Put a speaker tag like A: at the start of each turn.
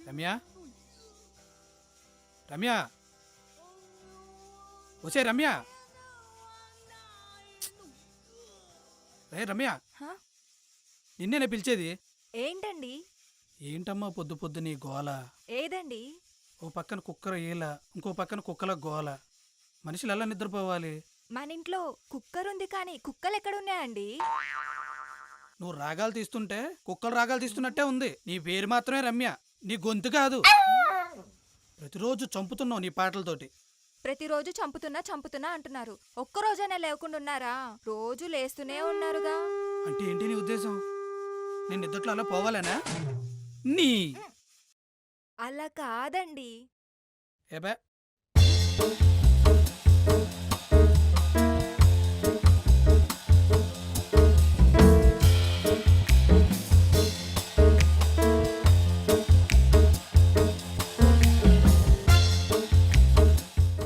A: రమ్య రమ్య వచ్చే రమ్య రే రమ్య
B: హా?
A: నిన్నేనే పిలిచేది.
B: ఏంటండి?
A: ఏంటమ్మా పొద్దు పొద్దు నీ గోల?
B: ఏదండి?
A: ఓ పక్కన కుక్కర ఈల, ఇంకో పక్కన కుక్కల గోల. మనుషులు ఎలా నిద్రపోవాలి?
B: మన ఇంట్లో కుక్కర్ ఉంది కానీ కుక్కలు ఎక్కడున్నాయండి?
A: నువ్వు రాగాలు తీస్తుంటే కుక్కలు రాగాలు తీస్తున్నట్టే ఉంది. నీ పేరు మాత్రమే రమ్య, నీ గొంతు కాదు. ప్రతిరోజు చంపుతున్నావు నీ పాటలతోటి.
B: ప్రతిరోజు చంపుతున్నా అంటున్నారు. ఒక్కరోజైనా లేకుండా ఉన్నారా? రోజు లేస్తూనే ఉన్నారుగా.
A: అంటే ఏంటి నీ ఉద్దేశం? నేను నిద్రలో అలా పోవాలనా? నీ
B: అలా కాదండి.
A: ఏబే